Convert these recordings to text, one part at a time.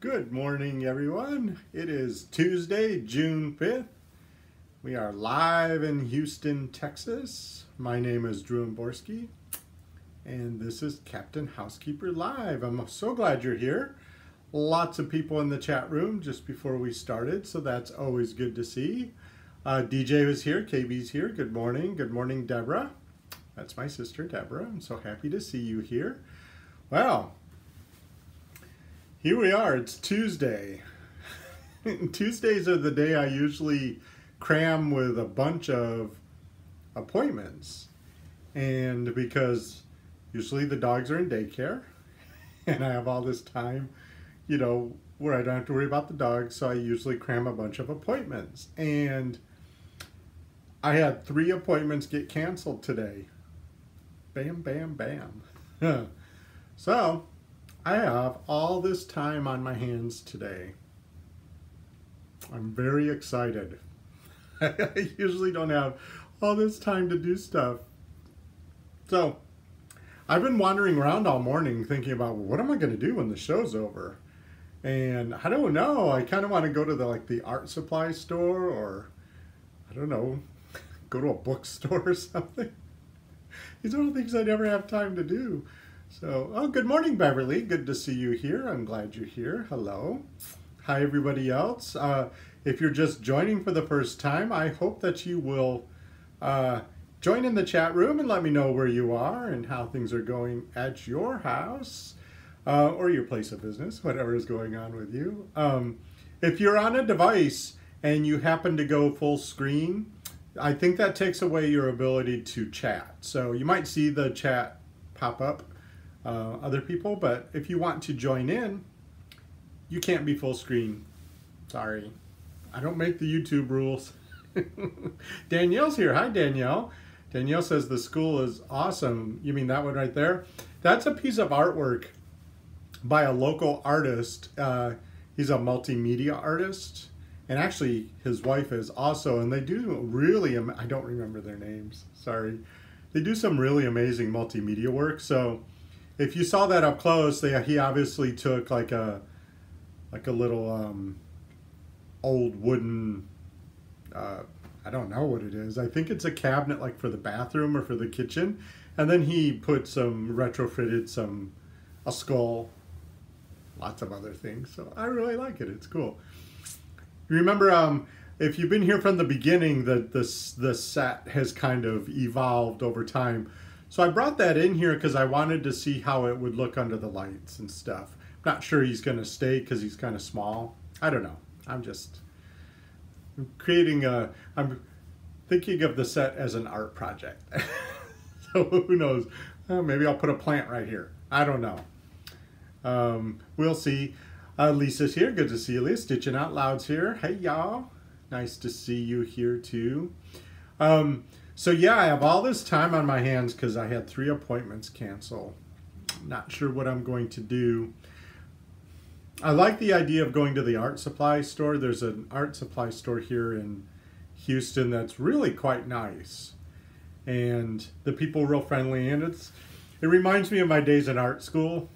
Good morning, everyone. It is Tuesday, June 5th. We are live in Houston, Texas. My name is Drew Borski, and this is Captain Housekeeper Live. I'm so glad you're here. Lots of people in the chat room just before we started, so that's always good to see. DJ was here, KB's here. Good morning. Good morning, Deborah. That's my sister, Deborah. I'm so happy to see you here. Well, here we are, it's Tuesday. Tuesdays are the day I usually cram with a bunch of appointments. And because usually the dogs are in daycare and I have all this time, where I don't have to worry about the dogs, so I usually cram a bunch of appointments. And I had 3 appointments get canceled today. Bam, bam, bam. So, I have all this time on my hands today. I'm very excited. I usually don't have all this time to do stuff. So, I've been wandering around all morning thinking about, well, what am I going to do when the show's over? And I don't know. I kind of want to go to the art supply store, or I don't know, go to a bookstore or something. These are all things I never have time to do. So, good morning, Beverly. Good to see you here. I'm glad you're here. Hello. Hi, everybody else. If you're just joining for the first time, I hope that you will join in the chat room and let me know where you are and how things are going at your house or your place of business, whatever is going on with you. If you're on a device and you happen to go full screen, I think that takes away your ability to chat. So you might see the chat pop up. Other people, but if you want to join in, you can't be full screen. Sorry, I don't make the YouTube rules. Danielle's here. Hi, Danielle. Danielle says the school is awesome. You mean that one right there? That's a piece of artwork by a local artist. He's a multimedia artist, and actually his wife is also, and they do really, I don't remember their names, sorry. They do some really amazing multimedia work. So if you saw that up close, he obviously took like a little old wooden, I don't know what it is. I think it's a cabinet like for the bathroom or for the kitchen. And then he put retrofitted a skull, lots of other things. So I really like it. It's cool. You remember, if you've been here from the beginning, the set has kind of evolved over time. So I brought that in here because I wanted to see how it would look under the lights and stuff. I'm not sure he's going to stay because he's kind of small. I don't know. I'm thinking of the set as an art project. So who knows? Maybe I'll put a plant right here. I don't know. We'll see. Lisa's here. Good to see you, Lisa. Stitching Out Loud's here. Hey, y'all. Nice to see you here, too. So yeah, I have all this time on my hands because I had 3 appointments cancel. I'm not sure what I'm going to do. I like the idea of going to the art supply store. There's an art supply store here in Houston that's really quite nice. And the people are real friendly, and it reminds me of my days in art school,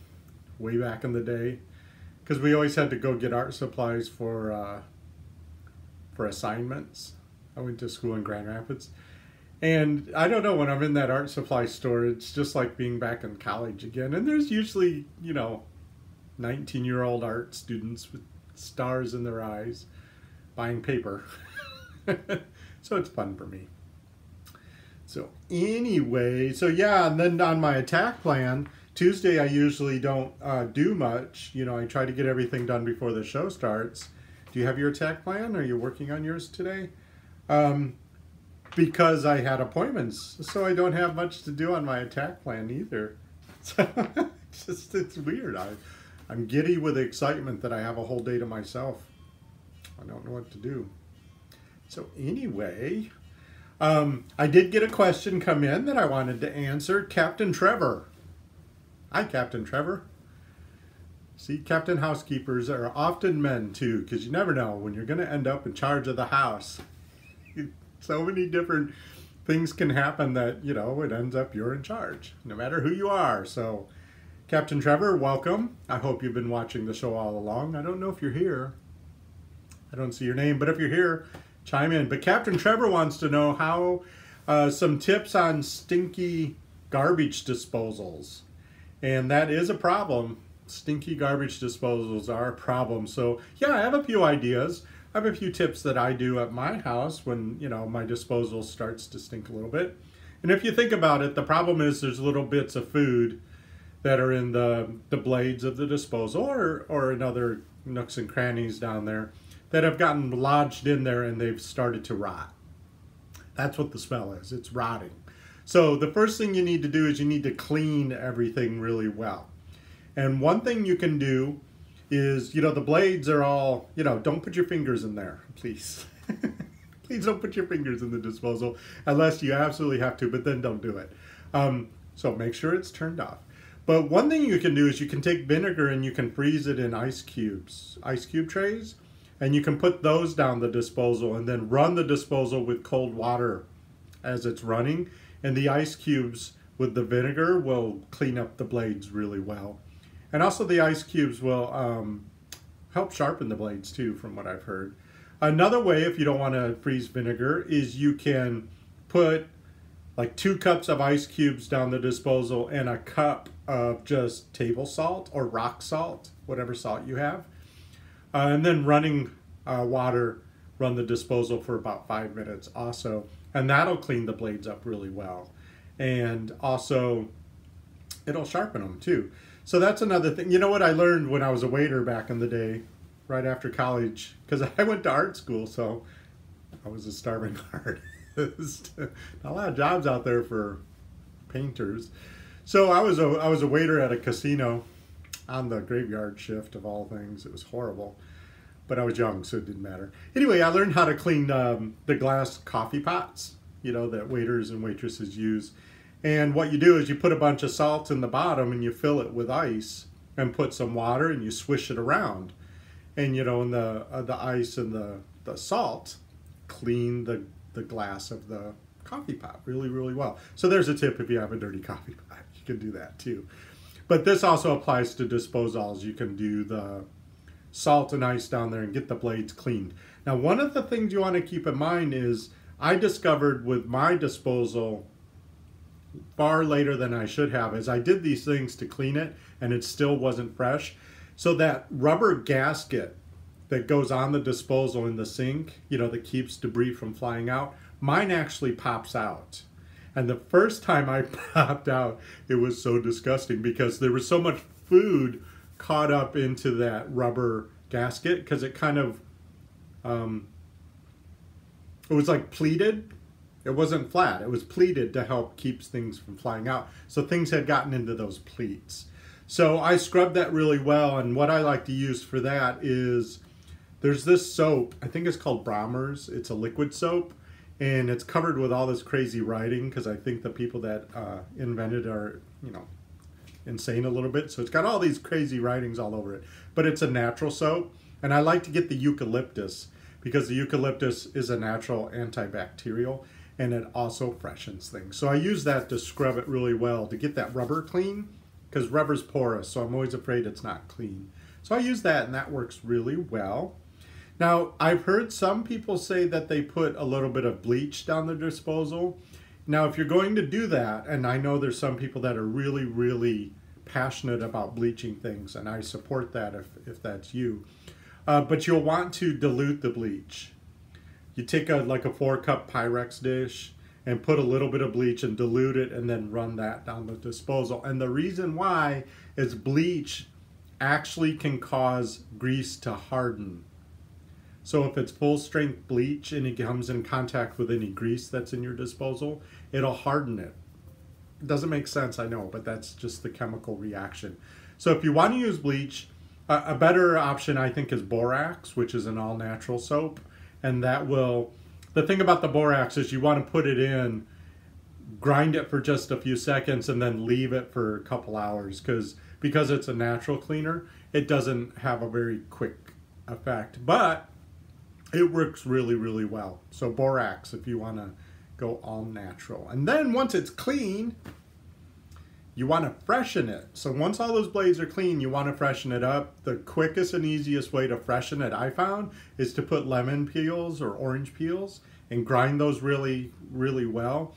way back in the day. Because we always had to go get art supplies for assignments. I went to school in Grand Rapids. And I don't know, when I'm in that art supply store, it's just like being back in college again. And there's usually, 19-year-old art students with stars in their eyes buying paper. So it's fun for me. So anyway, yeah, and then on my attack plan, Tuesday I usually don't do much. I try to get everything done before the show starts. Do you have your attack plan? Are you working on yours today? Because I had appointments, so I don't have much to do on my attack plan either. So it's weird. I'm giddy with excitement that I have a whole day to myself. I don't know what to do. So anyway, I did get a question come in that I wanted to answer. Captain Trevor. Hi, Captain Trevor. See, Captain Housekeepers are often men too, because you never know when you're going to end up in charge of the house. So many different things can happen that, it ends up you're in charge, no matter who you are. So Captain Trevor, welcome. I hope you've been watching the show all along. I don't know if you're here. I don't see your name, but if you're here, chime in. But Captain Trevor wants to know how some tips on stinky garbage disposals. And that is a problem. Stinky garbage disposals are a problem. So yeah, I have a few ideas. I have a few tips that I do at my house when, my disposal starts to stink a little bit. And if you think about it, the problem is there's little bits of food that are in the blades of the disposal or in other nooks and crannies down there that have gotten lodged in there and they've started to rot. That's what the smell is. It's rotting. So the first thing you need to do is you need to clean everything really well. And one thing you can do is, the blades are all, don't put your fingers in there, please. Please don't put your fingers in the disposal unless you absolutely have to, but then don't do it. So make sure it's turned off. But one thing you can do is you can take vinegar and you can freeze it in ice cube trays, and you can put those down the disposal and then run the disposal with cold water as it's running, and the ice cubes with the vinegar will clean up the blades really well. And also the ice cubes will help sharpen the blades too, from what I've heard. Another way, if you don't want to freeze vinegar, is you can put like 2 cups of ice cubes down the disposal and a cup of just table salt or rock salt, whatever salt you have. And then running water, run the disposal for about 5 minutes also. And that'll clean the blades up really well. And also, it'll sharpen them too. So that's another thing. You know what I learned when I was a waiter back in the day, right after college, because I went to art school, so I was a starving artist. Not a lot of jobs out there for painters. So I was a waiter at a casino on the graveyard shift of all things. It was horrible, but I was young, so it didn't matter. Anyway, I learned how to clean the glass coffee pots, that waiters and waitresses use. And what you do is you put a bunch of salt in the bottom and you fill it with ice and put some water and you swish it around. And and the ice and the salt clean the glass of the coffee pot really, really well. So there's a tip if you have a dirty coffee pot. You can do that too. But this also applies to disposals. You can do the salt and ice down there and get the blades cleaned. Now, one of the things you want to keep in mind is I discovered with my disposal far later than I should have is I did these things to clean it and it still wasn't fresh. So that rubber gasket that goes on the disposal in the sink, that keeps debris from flying out, mine actually pops out. And the first time I popped out, it was so disgusting because there was so much food caught up into that rubber gasket because it kind of, it was like pleated. It wasn't flat. It was pleated to help keep things from flying out. So things had gotten into those pleats. So I scrubbed that really well. And what I like to use for that is there's this soap. I think it's called Brahmer's. It's a liquid soap. And it's covered with all this crazy writing because I think the people that invented are, insane a little bit. So it's got all these crazy writings all over it. But it's a natural soap. And I like to get the eucalyptus because the eucalyptus is a natural antibacterial. And it also freshens things. So I use that to scrub it really well to get that rubber clean because rubber's porous, so I'm always afraid it's not clean. So I use that and that works really well. Now, I've heard some people say that they put a little bit of bleach down the disposal. Now, if you're going to do that, and I know there's some people that are really, really passionate about bleaching things, and I support that if that's you, but you'll want to dilute the bleach. You take a 4-cup Pyrex dish and put a little bit of bleach and dilute it and then run that down the disposal. And the reason why is bleach actually can cause grease to harden. So if it's full strength bleach and it comes in contact with any grease that's in your disposal, it'll harden it. It doesn't make sense, I know, but that's just the chemical reaction. So if you want to use bleach, a better option I think is borax, which is an all-natural soap. And that will, the thing about the borax is you want to put it in, grind it for just a few seconds and then leave it for a couple hours because it's a natural cleaner, it doesn't have a very quick effect, but it works really, really well. So borax if you want to go all natural. And then once it's clean, you want to freshen it. So once all those blades are clean, you want to freshen it up. The quickest and easiest way to freshen it, I found, is to put lemon peels or orange peels and grind those really, really well.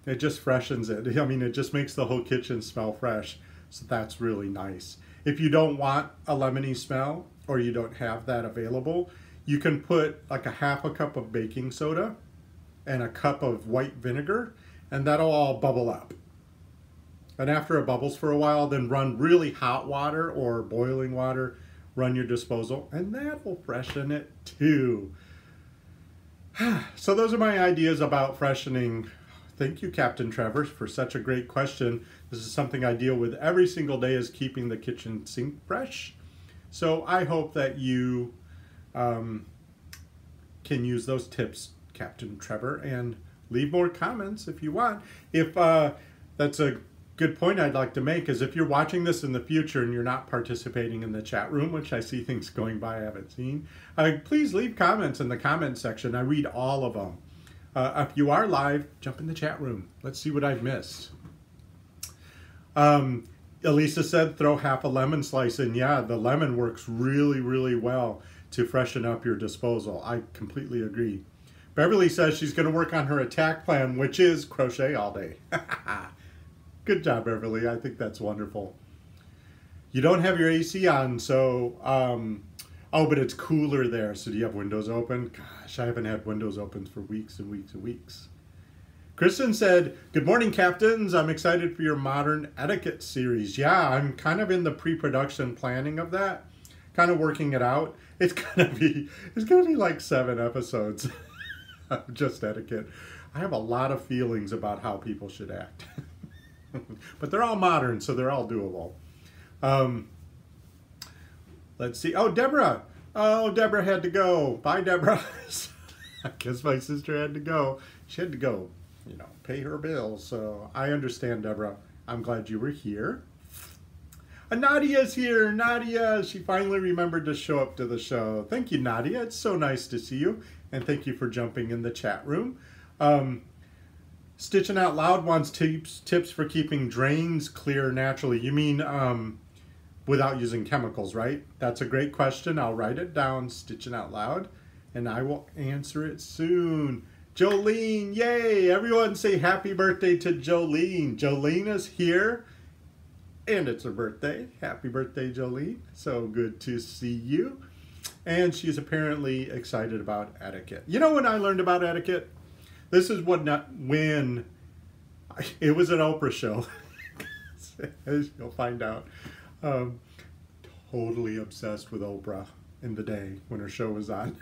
It just freshens it. I mean, it just makes the whole kitchen smell fresh. So that's really nice. If you don't want a lemony smell or you don't have that available, you can put like a half a cup of baking soda and a cup of white vinegar, and that'll all bubble up. And after it bubbles for a while, then run really hot water or boiling water, run your disposal, and that will freshen it too. So those are my ideas about freshening. Thank you, Captain Trevor, for such a great question. This is something I deal with every single day, is keeping the kitchen sink fresh. So I hope that you can use those tips, Captain Trevor, and leave more comments if you want. If that's a good point I'd like to make, is if you're watching this in the future and you're not participating in the chat room, which I see things going by I haven't seen, please leave comments in the comment section. I read all of them. If you are live, jump in the chat room. Let's see what I've missed. Elisa said throw half a lemon slice in. Yeah, the lemon works really, really well to freshen up your disposal. I completely agree. Beverly says she's going to work on her attack plan, which is crochet all day. Good job, Beverly. I think that's wonderful. You don't have your AC on, so, oh, but it's cooler there. So do you have windows open? Gosh, I haven't had windows open for weeks and weeks and weeks. Kristen said, good morning, captains. I'm excited for your modern etiquette series. Yeah, I'm kind of in the pre-production planning of that, kind of working it out. It's gonna be like 7 episodes of just etiquette. I have a lot of feelings about how people should act. But they're all modern, so they're all doable. Let's see. Oh, Deborah. Oh, Deborah had to go. Bye, Deborah. I guess my sister had to go. She had to go, you know, pay her bills. So I understand, Deborah. I'm glad you were here. Nadia's here. Nadia. She finally remembered to show up to the show. Thank you, Nadia. It's so nice to see you. And thank you for jumping in the chat room. Stitching Out Loud wants tips for keeping drains clear naturally. You mean without using chemicals, right? That's a great question. I'll write it down, Stitching Out Loud, and I will answer it soon. Jolene, yay! Everyone say happy birthday to Jolene. Jolene is here, and it's her birthday. Happy birthday, Jolene. So good to see you. And she's apparently excited about etiquette. You know when I learned about etiquette? This is when it was an Oprah show, as you'll find out. Totally obsessed with Oprah in the day when her show was on.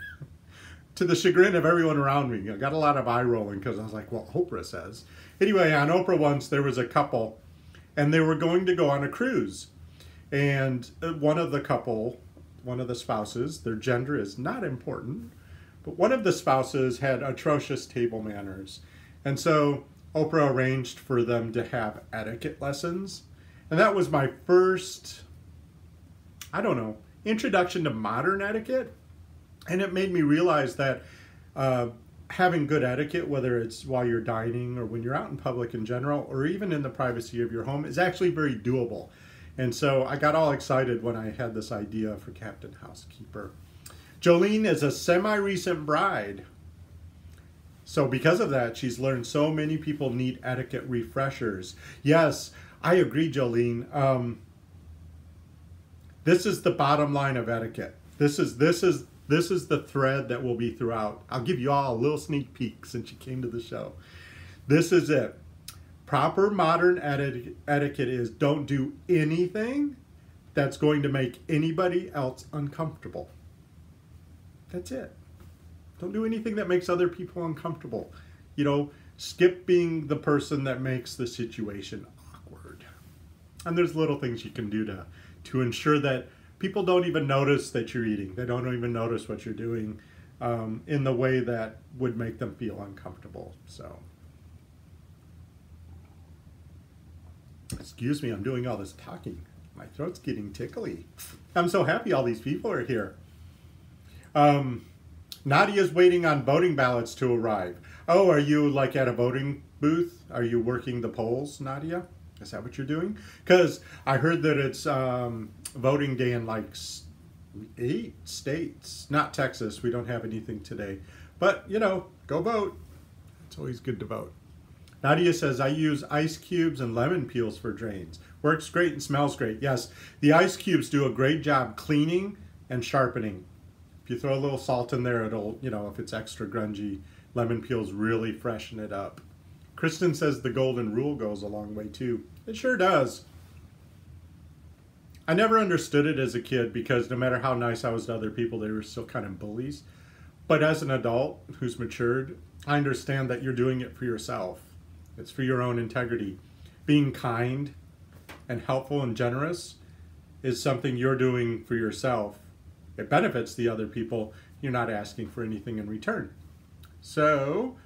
To the chagrin of everyone around me. I got a lot of eye rolling because I was like, well, Oprah says. Anyway, on Oprah once there was a couple and they were going to go on a cruise. And one of the spouses, their gender is not important, but one of the spouses had atrocious table manners. And so Oprah arranged for them to have etiquette lessons. And that was my first, I don't know, introduction to modern etiquette. And it made me realize that having good etiquette, whether it's while you're dining or when you're out in public in general, or even in the privacy of your home, is actually very doable. And so I got all excited when I had this idea for Captain Housekeeper. Jolene is a semi-recent bride. So because of that, she's learned so many people need etiquette refreshers. Yes, I agree, Jolene. This is the bottom line of etiquette. This is the thread that will be throughout. I'll give you all a little sneak peek since you came to the show. This is it. Proper modern etiquette is don't do anything that's going to make anybody else uncomfortable. That's it. Don't do anything that makes other people uncomfortable. You know, skip being the person that makes the situation awkward. And there's little things you can do to ensure that people don't even notice that you're eating. They don't even notice what you're doing in the way that would make them feel uncomfortable. So, excuse me, I'm doing all this talking. My throat's getting tickly. I'm so happy all these people are here. Nadia's waiting on voting ballots to arrive. Oh, are you like at a voting booth? Are you working the polls, Nadia? Is that what you're doing? Because I heard that it's voting day in like 8 states. Not Texas. We don't have anything today. But, you know, go vote. It's always good to vote. Nadia says, I use ice cubes and lemon peels for drains. Works great and smells great. Yes, the ice cubes do a great job cleaning and sharpening. If you throw a little salt in there, it'll, you know, if it's extra grungy, lemon peels really freshen it up. Kristen says the golden rule goes a long way too. It sure does. I never understood it as a kid because no matter how nice I was to other people, they were still kind of bullies. But as an adult who's matured, I understand that you're doing it for yourself. It's for your own integrity. Being kind and helpful and generous is something you're doing for yourself. It benefits the other people. You're not asking for anything in return. So,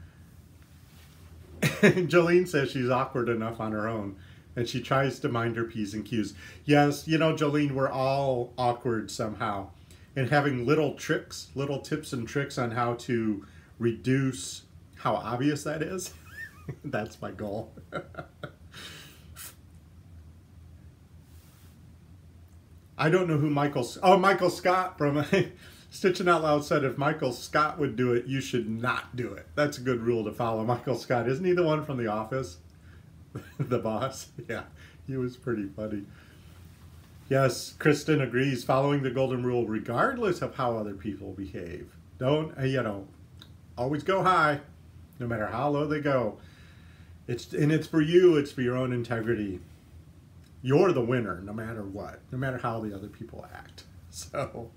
Jolene says she's awkward enough on her own, and she tries to mind her P's and Q's. Yes, you know, Jolene, we're all awkward somehow. And having little tricks, little tips and tricks on how to reduce how obvious that is, that's my goal. I don't know who Michael Scott from Stitching Out Loud said if Michael Scott would do it, you should not do it. That's a good rule to follow. Michael Scott, isn't he the one from The Office? The boss? Yeah, he was pretty funny. Yes, Kristen agrees, following the golden rule regardless of how other people behave. Don't, you know, always go high, no matter how low they go. It's for you, it's for your own integrity. You're the winner, no matter what, no matter how the other people act. So,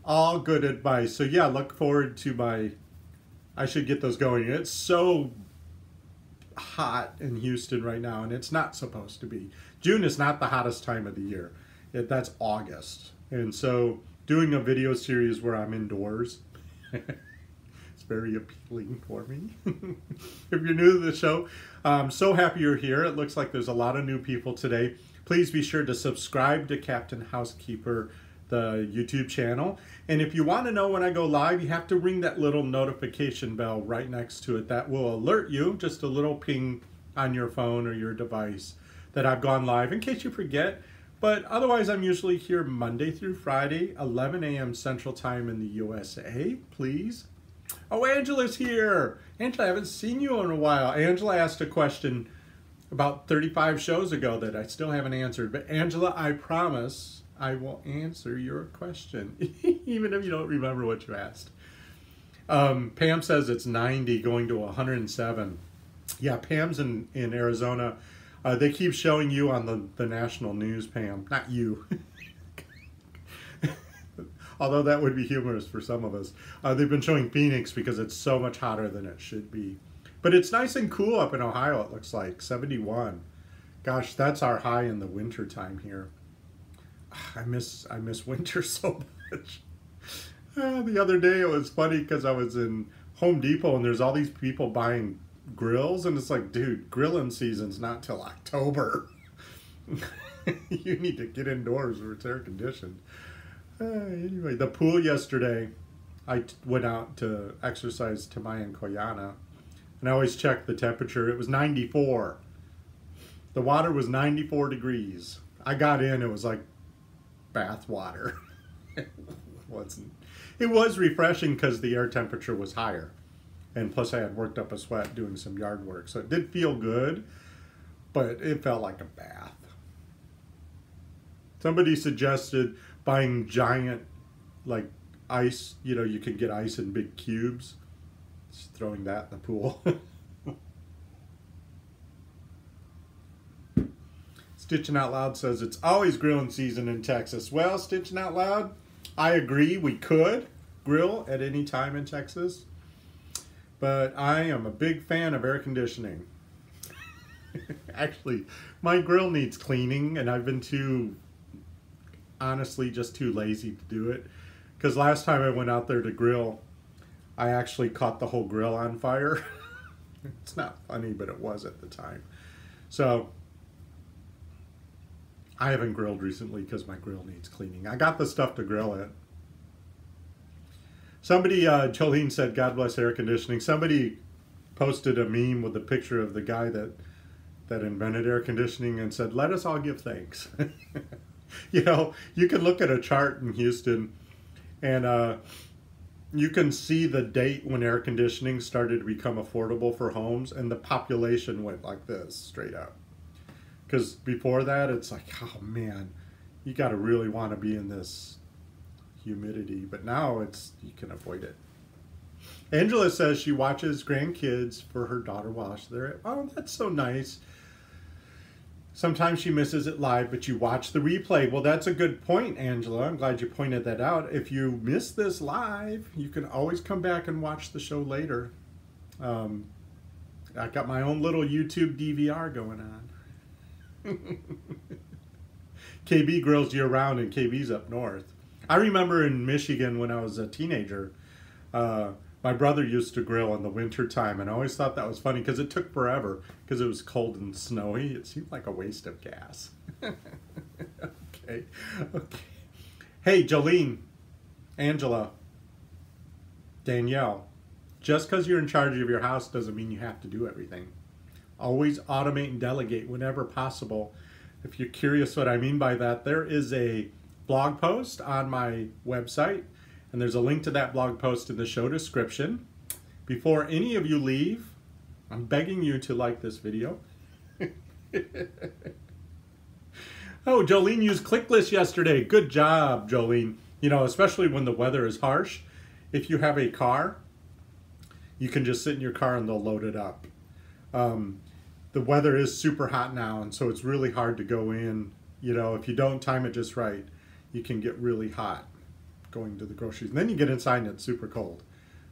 all good advice. So yeah, look forward to I should get those going. It's so hot in Houston right now, and it's not supposed to be. June is not the hottest time of the year. That's August. And so doing a video series where I'm indoors, it's very appealing for me. If you're new to the show, I'm so happy you're here. It looks like there's a lot of new people today. Please be sure to subscribe to Captain Housekeeper, the YouTube channel. And if you want to know when I go live, you have to ring that little notification bell right next to it. That will alert you, just a little ping on your phone or your device, that I've gone live in case you forget. But otherwise, I'm usually here Monday through Friday, 11 a.m. Central Time in the USA. Please. Oh, Angela's here. Angela, I haven't seen you in a while. Angela asked a question about 35 shows ago that I still haven't answered. But Angela, I promise I will answer your question, even if you don't remember what you asked. Pam says it's 90 going to 107. Yeah, Pam's in Arizona. They keep showing you on the national news, Pam. Not you. Although that would be humorous for some of us. They've been showing Phoenix because it's so much hotter than it should be. But it's nice and cool up in Ohio, it looks like. 71. Gosh, that's our high in the winter time here. I miss winter so much. The other day it was funny because I was in Home Depot and there's all these people buying grills, and it's like, dude, grilling season's not till October. You need to get indoors where it's air conditioned. Anyway, the pool yesterday, I went out to exercise Tamaya and Koyana, and I always check the temperature. It was 94. The water was 94 degrees. I got in, it was like bath water. It was refreshing because the air temperature was higher. And plus I had worked up a sweat doing some yard work. So it did feel good, but it felt like a bath. Somebody suggested buying giant, like, ice. You know, you can get ice in big cubes. Just throwing that in the pool. Stitching Out Loud says it's always grilling season in Texas. Well, Stitching Out Loud, I agree. We could grill at any time in Texas. But I am a big fan of air conditioning. Actually, my grill needs cleaning, and I've been honestly, just too lazy to do it. Because last time I went out there to grill, I actually caught the whole grill on fire. It's not funny, but it was at the time. So, I haven't grilled recently because my grill needs cleaning. I got the stuff to grill it. Somebody, Jolene said, God bless air conditioning. Somebody posted a meme with a picture of the guy that that invented air conditioning and said, let us all give thanks. You know, you can look at a chart in Houston and you can see the date when air conditioning started to become affordable for homes, and the population went like this, straight up. Because before that, it's like, oh man, you got to really want to be in this humidity. But now you can avoid it. Angela says she watches grandkids for her daughter while they're at, oh, that's so nice. Sometimes she misses it live, but you watch the replay. Well, that's a good point, Angela. I'm glad you pointed that out. If you miss this live, you can always come back and watch the show later. I got my own little YouTube DVR going on. KB grills year round, and KB's up north. I remember in Michigan when I was a teenager, my brother used to grill in the winter time, and I always thought that was funny because it took forever because it was cold and snowy. It seemed like a waste of gas. Okay. Hey, Jolene, Angela, Danielle, just because you're in charge of your house doesn't mean you have to do everything. Always automate and delegate whenever possible. If you're curious what I mean by that, there is a blog post on my website, and there's a link to that blog post in the show description. Before any of you leave, I'm begging you to like this video. Oh, Jolene used ClickList yesterday. Good job, Jolene. You know, especially when the weather is harsh, if you have a car, you can just sit in your car and they'll load it up. The weather is super hot now, and so it's really hard to go in. You know, if you don't time it just right, you can get really hot going to the groceries. And then you get inside and it's super cold.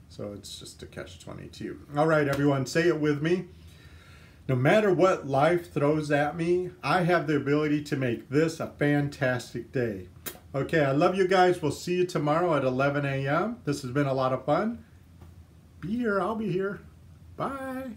So it's just a catch-22. All right, everyone, say it with me. No matter what life throws at me, I have the ability to make this a fantastic day. Okay, I love you guys. We'll see you tomorrow at 11 a.m. This has been a lot of fun. Be here. I'll be here. Bye.